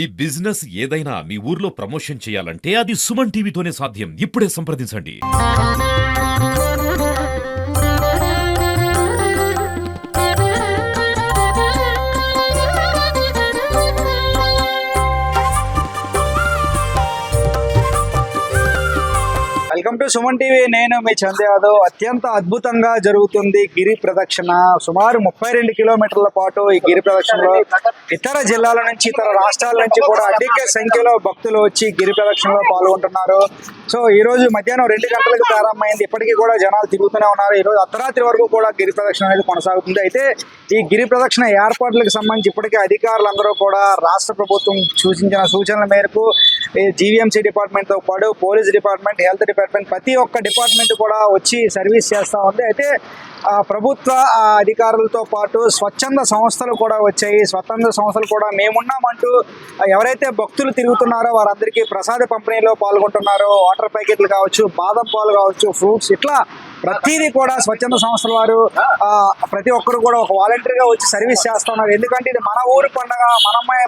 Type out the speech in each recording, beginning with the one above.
ఈ బిజినెస్ ఏదైనా మీ ఊర్లో ప్రమోషన్ చేయాలంటే అది సుమన్ టీవీతోనే సాధ్యం. ఇప్పుడే సంప్రదించండి. Welcome to Suman TV. నేను మీ చంద్ర యాదవ్. అత్యంత అద్భుతంగా జరుగుతుంది గిరి ప్రదక్షిణ. సుమారు 32 కిలోమీటర్ల పాటు ఈ గిరి ప్రదక్షిణలో ఇతర జిల్లాల నుంచి, ఇతర రాష్ట్రాల నుంచి కూడా అధిక సంఖ్యలో భక్తులు వచ్చి గిరి ప్రదక్షిణలో పాల్గొంటున్నారు. సో ఈ రోజు మధ్యాహ్నం 2 గంటలకు ప్రారంభమైంది. ఇప్పటికీ కూడా జనాలు తిరుగుతూనే ఉన్నారు. ఈ రోజు అర్ధరాత్రి వరకు కూడా గిరి ప్రదక్షిణ అనేది కొనసాగుతుంది. అయితే ఈ గిరి ప్రదక్షిణ ఏర్పాట్లకు సంబంధించి ఇప్పటికే అధికారులందరూ కూడా రాష్ట్ర ప్రభుత్వం సూచించిన సూచనల మేరకు జీవీఎంసీ డిపార్ట్మెంట్తో పాటు పోలీస్ డిపార్ట్మెంట్, హెల్త్ డిపార్ట్మెంట్, ప్రతి ఒక్క డిపార్ట్మెంట్ కూడా వచ్చి సర్వీస్ చేస్తూ ఉంది. అయితే ప్రభుత్వ అధికారులతో పాటు స్వచ్ఛంద సంస్థలు కూడా వచ్చాయి. స్వచ్ఛంద సంస్థలు కూడా మేమున్నామంటూ ఎవరైతే భక్తులు తిరుగుతున్నారో వారందరికీ ప్రసాద పంపిణీలో పాల్గొంటున్నారో, వాటర్ ప్యాకెట్లు కావచ్చు, బాదం పాలు కావచ్చు, ఫ్రూట్స్, ఇట్లా ప్రతిదీ కూడా స్వచ్ఛంద సంస్థల వారు ప్రతి ఒక్కరు కూడా ఒక వాలంటీర్గా వచ్చి సర్వీస్ చేస్తున్నారు. ఎందుకంటే ఇది మన ఊరు పండుగ, మనమే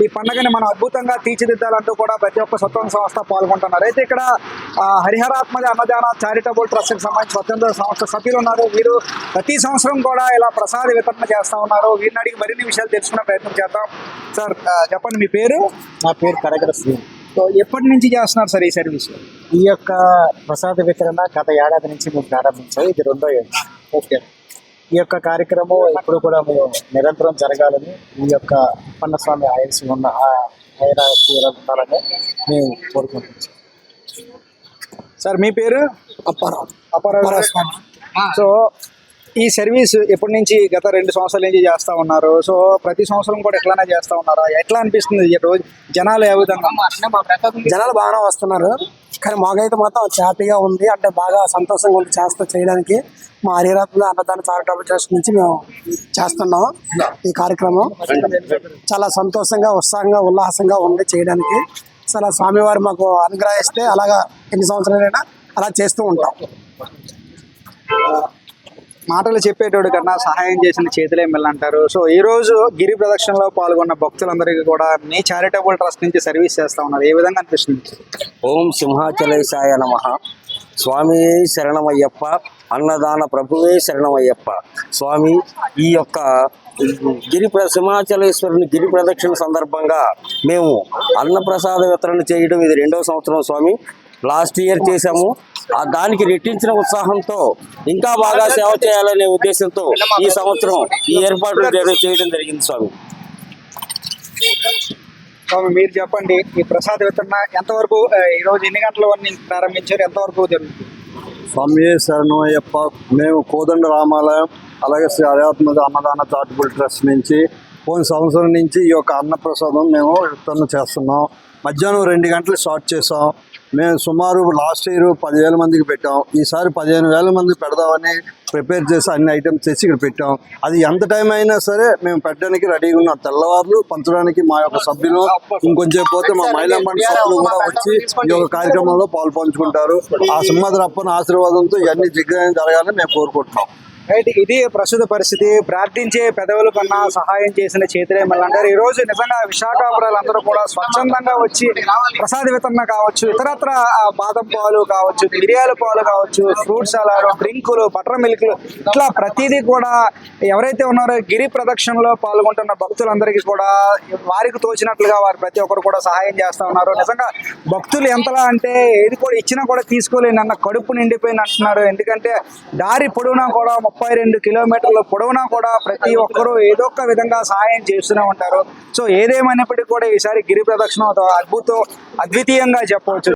ఈ పండుగని మనం అద్భుతంగా తీర్చిదిద్దాలంటూ కూడా ప్రతి ఒక్క స్వచ్ఛంద సంస్థ పాల్గొంటున్నారు. అయితే ఇక్కడ హరిహరాత్మజ అన్నదాన చారిటబుల్ ట్రస్ట్కి సంబంధించి స్వచ్ఛంద సంస్థ సభ్యులు ఉన్నారు. వీరు ప్రతి సంవత్సరం కూడా ఇలా ప్రసాద వితరణ చేస్తూ ఉన్నారు. వీరిని అడిగి మరిన్ని విషయాలు తెలుసుకునే ప్రయత్నం చేద్దాం. సార్ చెప్పండి, మీ పేరు? నా పేరు కరగర శ్రీ. సో ఎప్పటి నుంచి చేస్తున్నారు సార్ ఈ సర్వీస్? ఈ యొక్క ప్రసాద వితరణ గత ఏడాది నుంచి మేము ప్రారంభించాము. ఇది 2వ ఏడాది. ఓకే. ఈ యొక్క కార్యక్రమం ఇప్పుడు కూడా మేము నిరంతరం జరగాలని, ఈ యొక్క అప్పన్న స్వామి ఆయుష్ ఉన్న ఉండాలని మేము కోరుకుంటున్నాం. సార్ మీ పేరు? అప్పారావు స్వామి. సో ఈ సర్వీస్ ఎప్పటి నుంచి? గత 2 సంవత్సరాల నుంచి చేస్తూ ఉన్నారు. సో ప్రతి సంవత్సరం కూడా ఎట్లానే చేస్తూ ఉన్నారా? ఎట్లా అనిపిస్తుంది ఈ రోజు జనాలు ఏ విధంగా? జనాలు బాగానే వస్తున్నారు, కానీ మాకైతే మాత్రం హ్యాపీగా ఉంది. అంటే బాగా సంతోషంగా ఉంది చేయడానికి. మా హరిహరాత్మ అన్నదాన చారిటబుల్ ట్రస్ట్ నుంచి మేము చేస్తున్నాం ఈ కార్యక్రమం. చాలా సంతోషంగా, ఉత్సాహంగా, ఉల్లాసంగా ఉంది చేయడానికి. అసలు స్వామివారు మాకు అనుగ్రహిస్తే అలాగా ఎన్ని సంవత్సరాలైనా అలా చేస్తూ ఉంటాం. మాటలు చెప్పేటోడు కన్నా సహాయం చేసిన చేతులే మెల్లంటారు. సో ఈ రోజు గిరి ప్రదక్షిణలో పాల్గొన్న భక్తులందరికీ కూడా మీ చారిటబుల్ ట్రస్ట్ నుంచి సర్వీస్ చేస్తా ఉన్నారు. ఏ విధంగా అనిపిస్తుంది? ఓం సింహాచలేశాయ నమః. స్వామి శరణమయ్యప్ప, అన్నదాన ప్రభువే శరణమయ్యప్ప. స్వామి ఈ యొక్క సింహాచలేశ్వరుని గిరి ప్రదక్షిణ సందర్భంగా మేము అన్నప్రసాద వితరణ చేయడం ఇది 2వ సంవత్సరం స్వామి. లాస్ట్ ఇయర్ చేశాము. దానికి రెట్టించిన ఉత్సాహంతో ఇంకా బాగా సేవ చేయాలనే ఉద్దేశంతో ఈ సంవత్సరం ఈ ఏర్పాట్లు చేయడం జరిగింది స్వామి. స్వామి మీరు చెప్పండి, ఈ ప్రసాద వితరణ ఎంతవరకు ఈరోజు ఎన్ని గంటల వరకు ప్రారంభించారు, ఎంతవరకు జరుగుతుంది? స్వామి శరణమయ్యప్ప. మేము కోదండ రామాలయం అలాగే శ్రీ హరిహరాత్మజ అన్నదాన చారిటబుల్ ట్రస్ట్ నుంచి పోయిన సంవత్సరం నుంచి ఈ యొక్క అన్నప్రసాదం మేము వితరణ చేస్తున్నాం. మధ్యాహ్నం 2 గంటలు స్టార్ట్ చేసాం. మేము సుమారు లాస్ట్ ఇయర్ 10,000 మందికి పెట్టాం. ఈసారి 15,000 మందికి పెడదామని ప్రిపేర్ చేసి అన్ని ఐటమ్స్ తెచ్చి ఇక్కడ పెట్టాం. అది ఎంత టైం అయినా సరే మేము పెట్టడానికి రెడీగా ఉన్నాం. తెల్లవారులు పంచడానికి మా యొక్క సభ్యులు, ఇంకొంచెం పోతే మా మహిళా మండలి సభ్యులు కూడా వచ్చి ఈ యొక్క కార్యక్రమంలో పంచుకుంటారు. ఆ సింహాద్రప్పన ఆశీర్వాదంతో ఇవన్నీ దిగ్విజయం జరగాలని మేము కోరుకుంటున్నాం. రైట్, ఇది ప్రస్తుత పరిస్థితి. ప్రార్థించే పెదవుల కన్నా సహాయం చేసిన చేతులే మళ్ళంటారు. ఈ రోజు నిజంగా విశాఖపట్నాలందరూ కూడా స్వచ్ఛందంగా వచ్చి ప్రసాద వితరణ కావచ్చు, ఇతరత్ర బాదం పాలు కావచ్చు, మిరియాల పాలు కావచ్చు, ఫ్రూట్స్ సలాడ్, డ్రింకులు, బటర్ మిల్క్లు, ఇట్లా ప్రతిదీ కూడా ఎవరైతే ఉన్నారో గిరి ప్రదక్షిణలో పాల్గొంటున్న భక్తులందరికీ కూడా వారికి తోచినట్లుగా వారు ప్రతి ఒక్కరు కూడా సహాయం చేస్తూ ఉన్నారు. నిజంగా భక్తులు ఎంతలా అంటే ఏది కూడా ఇచ్చినా కూడా తీసుకోలేని అన్న కడుపు నిండిపోయింది అంటున్నారు. ఎందుకంటే దారి పొడవునా కూడా 32 కిలోమీటర్ల పొడవునా కూడా ప్రతి ఒక్కరూ ఏదో ఒక విధంగా సహాయం చేస్తూనే ఉంటారు. సో ఏదేమైనప్పటికీ కూడా ఈసారి గిరి ప్రదక్షిణ అద్భుతంగా చెప్పవచ్చు.